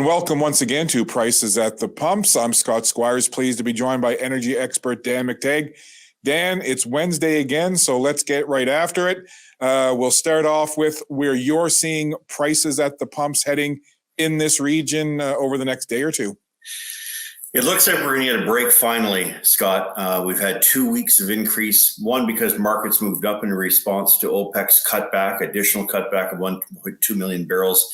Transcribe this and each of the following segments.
welcome once again to Prices at the Pumps. I'm Scott Squires, pleased to be joined by energy expert Dan McTeague. Dan, it's Wednesday again, so let's get right after it. We'll start off with where you're seeing prices at the pumps heading in this region over the next day or two. It looks like we're going to get a break finally, Scott. We've had 2 weeks of increase, one because markets moved up in response to OPEC's cutback, additional cutback of 1.2 million barrels.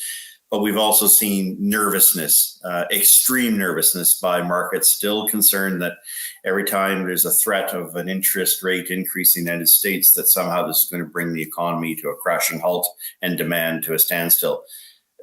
But we've also seen nervousness, extreme nervousness by markets, still concerned that every time there's a threat of an interest rate increase in the United States, that somehow this is going to bring the economy to a crashing halt and demand to a standstill.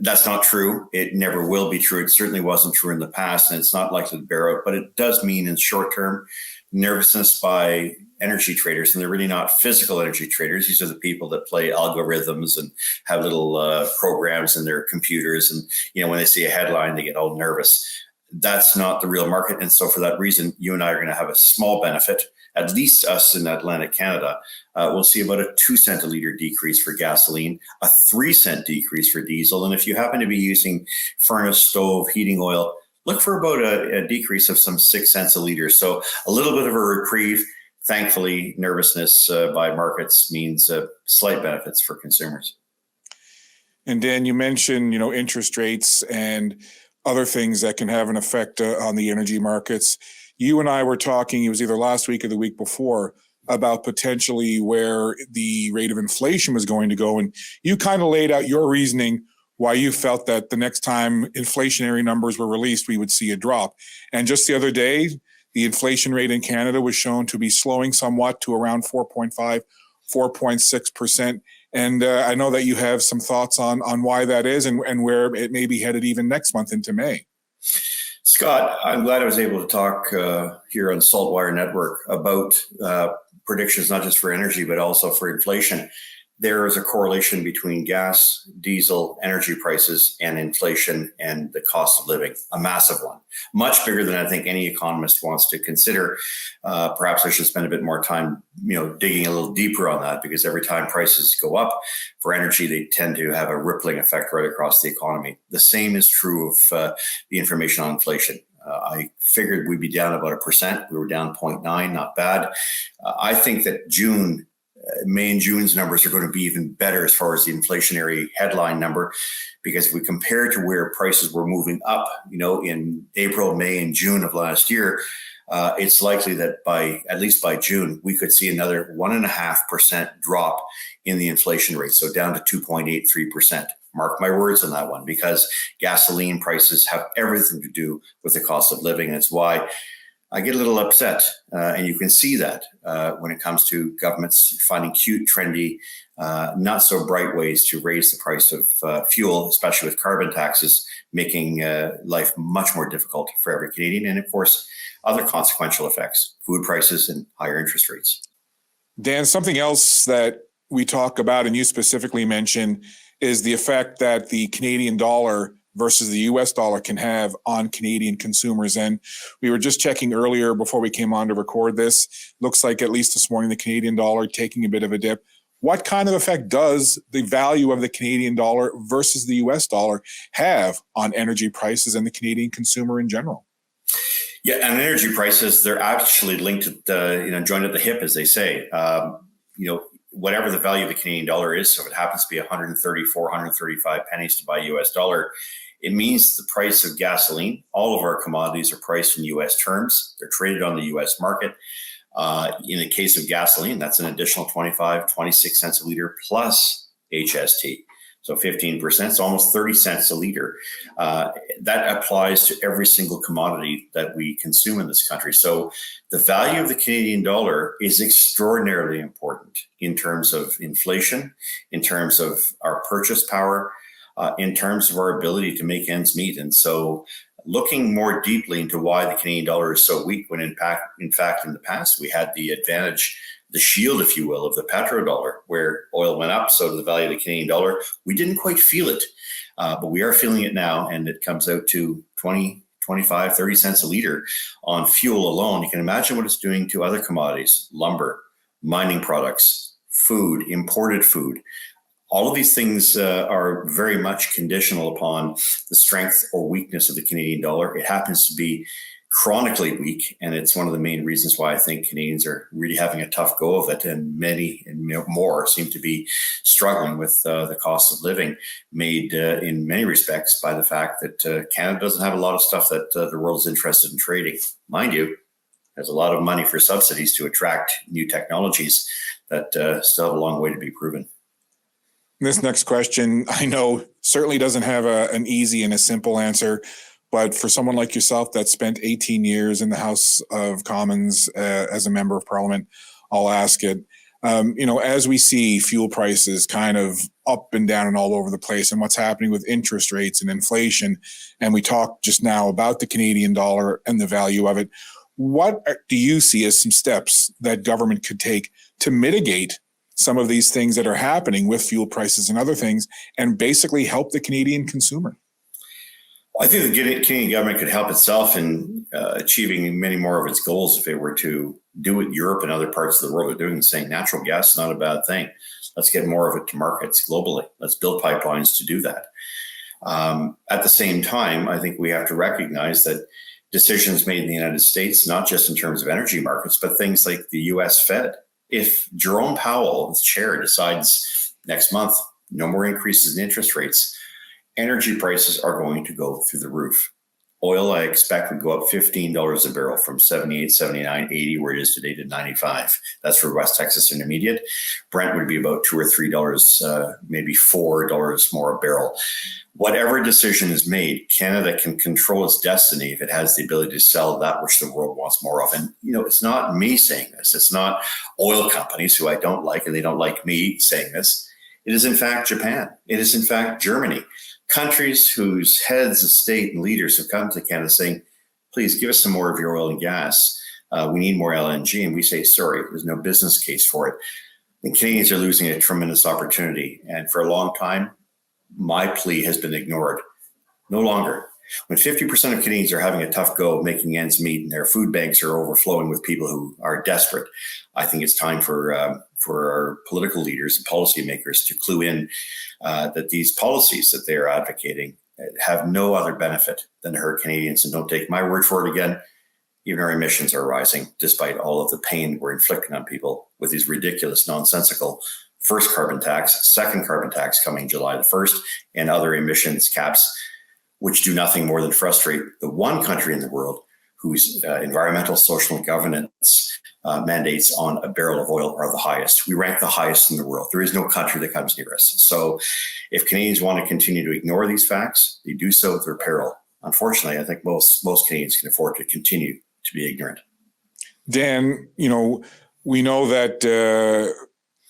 That's not true. It never will be true. It certainly wasn't true in the past, and it's not likely to bear out. But it does mean in short term, nervousness by energy traders, and they're really not physical energy traders. These are the people that play algorithms and have little programs in their computers. And, when they see a headline, they get all nervous. That's not the real market. And so for that reason, you and I are going to have a small benefit, at least us in Atlantic Canada. We'll see about a 2 cent a liter decrease for gasoline, a 3 cent decrease for diesel. And if you happen to be using furnace, stove, heating oil, look for about a decrease of some 6 cents a liter. So a little bit of a reprieve. Thankfully, nervousness by markets means slight benefits for consumers. And Dan, you mentioned, interest rates and other things that can have an effect on the energy markets. You and I were talking, it was either last week or the week before, about potentially where the rate of inflation was going to go. And you kind of laid out your reasoning why you felt that the next time inflationary numbers were released, we would see a drop. And just the other day, the inflation rate in Canada was shown to be slowing somewhat to around 4.5, 4.6%. And I know that you have some thoughts on why that is and where it may be headed even next month into May. Scott, I'm glad I was able to talk here on Saltwire Network about predictions, not just for energy, but also for inflation. There is a correlation between gas, diesel, energy prices, and inflation and the cost of living, a massive one, much bigger than I think any economist wants to consider. Perhaps I should spend a bit more time, digging a little deeper on that, because every time prices go up for energy, they tend to have a rippling effect right across the economy. The same is true of the information on inflation. I figured we'd be down about 1%. We were down 0.9, not bad. I think that May and June's numbers are going to be even better as far as the inflationary headline number, because if we compare to where prices were moving up, in April, May, and June of last year, it's likely that at least by June, we could see another 1.5% drop in the inflation rate. So down to 2.83%. Mark my words on that one, because gasoline prices have everything to do with the cost of living. And it's why I get a little upset, and you can see that when it comes to governments finding cute, trendy, not so bright ways to raise the price of fuel, especially with carbon taxes, making life much more difficult for every Canadian. And of course, other consequential effects, food prices and higher interest rates. Dan, something else that we talk about, and you specifically mentioned, is the effect that the Canadian dollar versus the US dollar can have on Canadian consumers. And we were just checking earlier before we came on to record this. Looks like at least this morning, the Canadian dollar taking a bit of a dip. What kind of effect does the value of the Canadian dollar versus the US dollar have on energy prices and the Canadian consumer in general? Yeah, and energy prices, they're actually linked to joined at the hip, as they say. Whatever the value of the Canadian dollar is, so if it happens to be 134, 135 pennies to buy US dollar, it means the price of gasoline, all of our commodities are priced in US terms. They're traded on the US market. In the case of gasoline, that's an additional 25, 26 cents a liter plus HST. So 15%, it's almost 30 cents a liter. That applies to every single commodity that we consume in this country. So the value of the Canadian dollar is extraordinarily important in terms of inflation, in terms of our purchase power, in terms of our ability to make ends meet. And so looking more deeply into why the Canadian dollar is so weak, when in fact in the past we had the advantage, the shield, if you will, of the petrodollar, where oil went up, so did the value of the Canadian dollar. We didn't quite feel it, but we are feeling it now, and it comes out to 20, 25, 30 cents a liter on fuel alone. You can imagine what it's doing to other commodities, lumber, mining products, food, imported food. All of these things are very much conditional upon the strength or weakness of the Canadian dollar. It happens to be chronically weak, and it's one of the main reasons why I think Canadians are really having a tough go of it, and many and more seem to be struggling with the cost of living, made in many respects by the fact that Canada doesn't have a lot of stuff that the world is interested in trading. Mind you, there's a lot of money for subsidies to attract new technologies that still have a long way to be proven. This next question, I know, certainly doesn't have an easy and a simple answer. But for someone like yourself that spent 18 years in the House of Commons as a member of Parliament, I'll ask it. As we see fuel prices kind of up and down and all over the place, and what's happening with interest rates and inflation, and we talked just now about the Canadian dollar and the value of it, what do you see as some steps that government could take to mitigate some of these things that are happening with fuel prices and other things, and basically help the Canadian consumer? I think the Canadian government could help itself in achieving many more of its goals if it were to do what Europe and other parts of the world are doing, saying natural gas is not a bad thing. Let's get more of it to markets globally. Let's build pipelines to do that. At the same time, I think we have to recognize that decisions made in the United States, not just in terms of energy markets, but things like the US Fed. If Jerome Powell, as chair, decides next month, no more increases in interest rates, energy prices are going to go through the roof. Oil, I expect, would go up $15 a barrel from 78, 79, 80, where it is today, to 95. That's for West Texas Intermediate. Brent would be about $2 or $3, maybe $4 more a barrel. Whatever decision is made, Canada can control its destiny if it has the ability to sell that which the world wants more of. And, it's not me saying this. It's not oil companies, who I don't like, and they don't like me saying this. It is, in fact, Japan. It is, in fact, Germany. Countries whose heads of state and leaders have come to Canada saying, please give us some more of your oil and gas. We need more LNG. And we say, sorry, there's no business case for it. The Canadians are losing a tremendous opportunity. And for a long time, my plea has been ignored. No longer. When 50% of Canadians are having a tough go making ends meet and their food banks are overflowing with people who are desperate, I think it's time for our political leaders and policymakers to clue in that these policies that they are advocating have no other benefit than to hurt Canadians. And don't take my word for it again. Even our emissions are rising, despite all of the pain we're inflicting on people with these ridiculous, nonsensical first carbon tax, second carbon tax coming July the 1st, and other emissions caps, which do nothing more than frustrate the one country in the world whose environmental, social, and governance mandates on a barrel of oil are the highest. We rank the highest in the world. There is no country that comes near us. So if Canadians want to continue to ignore these facts, they do so at their peril. Unfortunately, I think most Canadians can afford to continue to be ignorant. Dan, we know that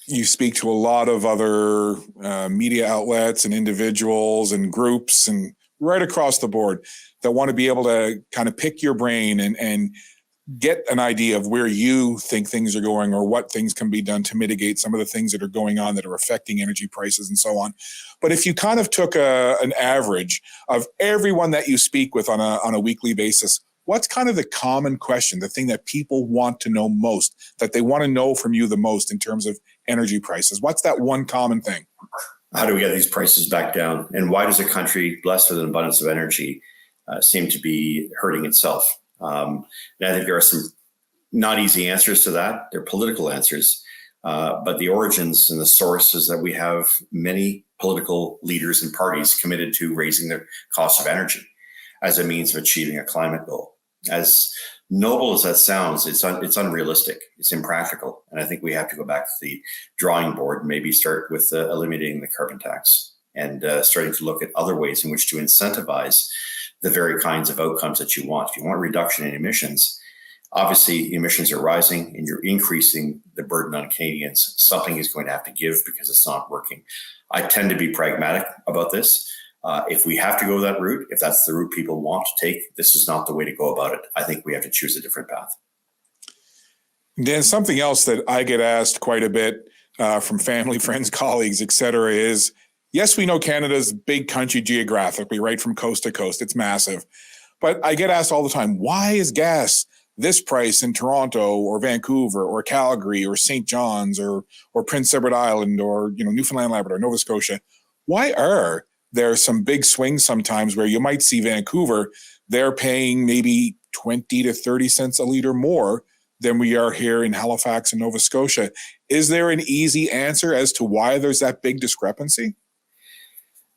you speak to a lot of other media outlets and individuals and groups and right across the board that want to be able to kind of pick your brain and get an idea of where you think things are going or what things can be done to mitigate some of the things that are going on that are affecting energy prices and so on. But if you kind of took an average of everyone that you speak with on a weekly basis, what's kind of the common question, the thing that people want to know most, that they want to know from you the most in terms of energy prices? What's that one common thing? How do we get these prices back down? And why does a country blessed with an abundance of energy seem to be hurting itself? And I think there are some not easy answers to that. They're political answers. But the origins and the source is that we have many political leaders and parties committed to raising the cost of energy as a means of achieving a climate goal. As noble as that sounds, it's unrealistic. It's impractical. And I think we have to go back to the drawing board and maybe start with eliminating the carbon tax and starting to look at other ways in which to incentivize the very kinds of outcomes that you want. If you want a reduction in emissions, obviously emissions are rising and you're increasing the burden on Canadians. Something is going to have to give because it's not working. I tend to be pragmatic about this. If we have to go that route, if that's the route people want to take, this is not the way to go about it. I think we have to choose a different path. Dan, something else that I get asked quite a bit from family, friends, colleagues, et cetera, is, yes, we know Canada's a big country geographically, right from coast to coast. It's massive. But I get asked all the time, why is gas this price in Toronto or Vancouver or Calgary or St. John's or Prince Edward Island or, Newfoundland, Labrador, Nova Scotia. Why are there some big swings sometimes where you might see Vancouver, they're paying maybe 20 to 30 cents a liter more than we are here in Halifax and Nova Scotia? Is there an easy answer as to why there's that big discrepancy?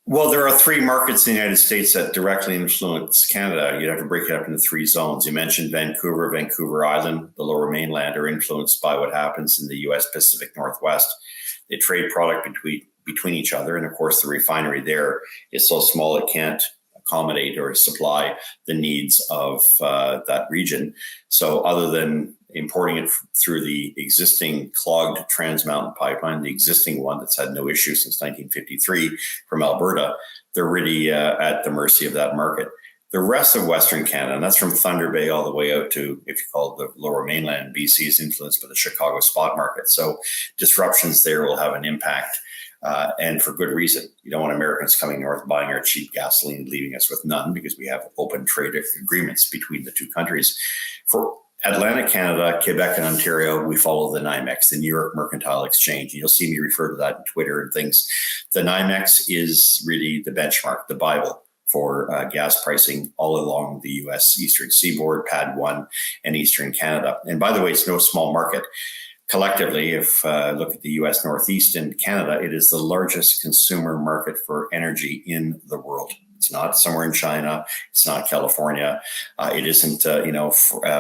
Well, there are three markets in the United States that directly influence Canada. You'd have to break it up into three zones. You mentioned Vancouver, Vancouver Island, the Lower Mainland are influenced by what happens in the U.S. Pacific Northwest. They trade product between each other. And of course, the refinery there is so small it can't accommodate or supply the needs of that region. So other than importing it through the existing clogged Trans Mountain pipeline, the existing one that's had no issue since 1953 from Alberta, they're really at the mercy of that market. The rest of Western Canada, and that's from Thunder Bay all the way out to, if you call it the Lower Mainland, BC, is influenced by the Chicago spot market. So disruptions there will have an impact. And for good reason. You don't want Americans coming north buying our cheap gasoline and leaving us with none, because we have open trade agreements between the two countries. For Atlantic Canada, Quebec, and Ontario, we follow the NYMEX, the New York Mercantile Exchange. You'll see me refer to that on Twitter and things. The NYMEX is really the benchmark, the Bible for gas pricing all along the U.S. Eastern Seaboard, PADD 1, and Eastern Canada. And by the way, it's no small market. Collectively, if look at the U.S. Northeast and Canada, it is the largest consumer market for energy in the world. It's not somewhere in China. It's not California. It isn't,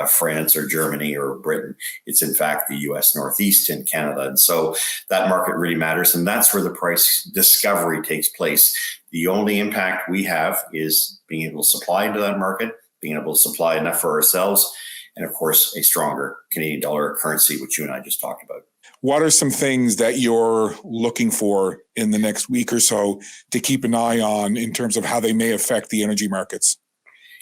France or Germany or Britain. It's in fact the U.S. Northeast and Canada. And so that market really matters. And that's where the price discovery takes place. The only impact we have is being able to supply into that market, being able to supply enough for ourselves, and of course, a stronger Canadian dollar currency, which you and I just talked about. What are some things that you're looking for in the next week or so to keep an eye on in terms of how they may affect the energy markets?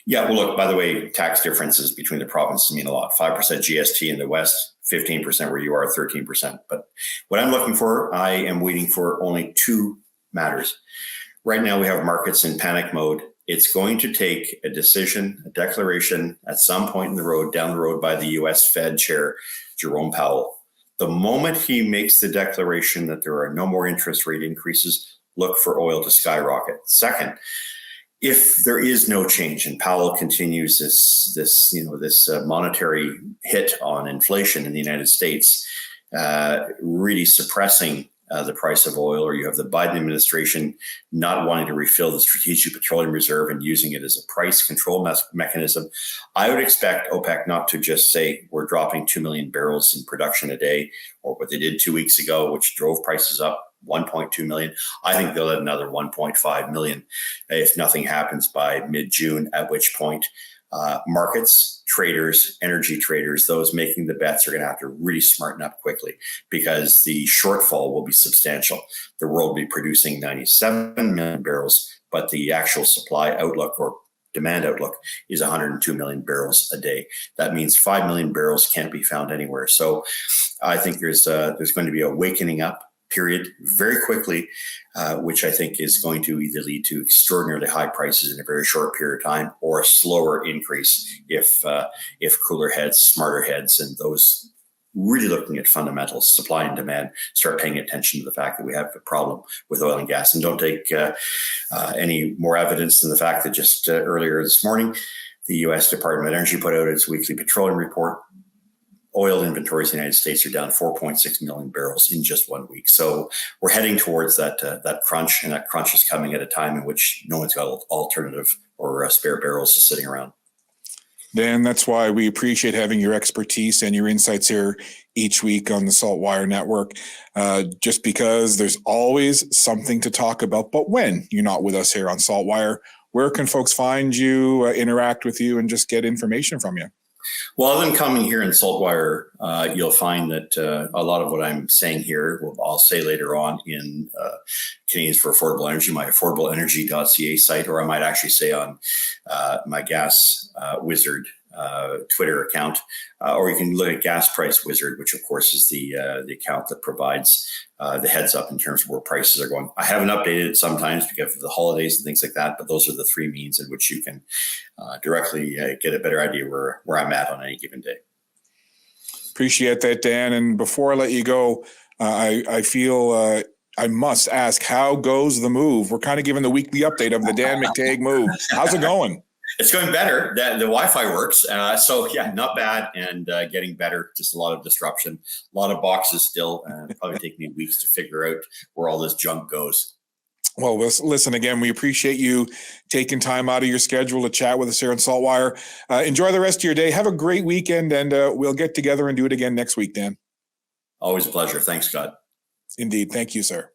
Yeah, well, look, by the way, tax differences between the provinces mean a lot. 5% GST in the West, 15% where you are, 13%. But what I'm looking for, I am waiting for only two matters. Right now, we have markets in panic mode. It's going to take a decision, a declaration at some point down the road by the U.S. Fed Chair, Jerome Powell. The moment he makes the declaration that there are no more interest rate increases, look for oil to skyrocket. Second, if there is no change and Powell continues this monetary hit on inflation in the United States, really suppressing the price of oil, or you have the Biden administration not wanting to refill the Strategic Petroleum Reserve and using it as a price control mechanism, I would expect OPEC not to just say we're dropping 2 million barrels in production a day, or what they did 2 weeks ago, which drove prices up 1.2 million. I think they'll add another 1.5 million if nothing happens by mid-June, at which point markets, traders, energy traders, those making the bets are going to have to really smarten up quickly, because the shortfall will be substantial. The world will be producing 97 million barrels, but the actual supply outlook or demand outlook is 102 million barrels a day. That means 5 million barrels can't be found anywhere. So I think there's going to be a wakening up period very quickly, which I think is going to either lead to extraordinarily high prices in a very short period of time, or a slower increase if cooler heads, smarter heads, and those really looking at fundamentals, supply and demand, start paying attention to the fact that we have a problem with oil and gas. And don't take any more evidence than the fact that just earlier this morning, the U.S. Department of Energy put out its weekly petroleum report. Oil inventories in the United States are down 4.6 million barrels in just 1 week. So we're heading towards that crunch, and that crunch is coming at a time in which no one's got alternative or spare barrels just sitting around. Dan, that's why we appreciate having your expertise and your insights here each week on the Saltwire Network, just because there's always something to talk about. But when you're not with us here on Saltwire, where can folks find you, interact with you, and just get information from you? Well, other than coming here in Saltwire, you'll find that a lot of what I'm saying here, I'll say later on in Canadians for Affordable Energy, my affordableenergy.ca site, or I might actually say on my gas wizard Twitter account, or you can look at Gas Price Wizard, which of course is the account that provides the heads up in terms of where prices are going. I haven't updated it sometimes because of the holidays and things like that, but those are the three means in which you can directly get a better idea where I'm at on any given day. Appreciate that, Dan. And before I let you go, I feel I must ask, how goes the move? We're kind of giving the weekly update of the Dan McTeague move. How's it going? It's going better. The Wi-Fi works. So yeah, not bad, and getting better. Just a lot of disruption, a lot of boxes still. Probably take me weeks to figure out where all this junk goes. Well, listen, again, we appreciate you taking time out of your schedule to chat with us here on Saltwire. Enjoy the rest of your day. Have a great weekend, and we'll get together and do it again next week, Dan. Always a pleasure. Thanks, Scott. Indeed. Thank you, sir.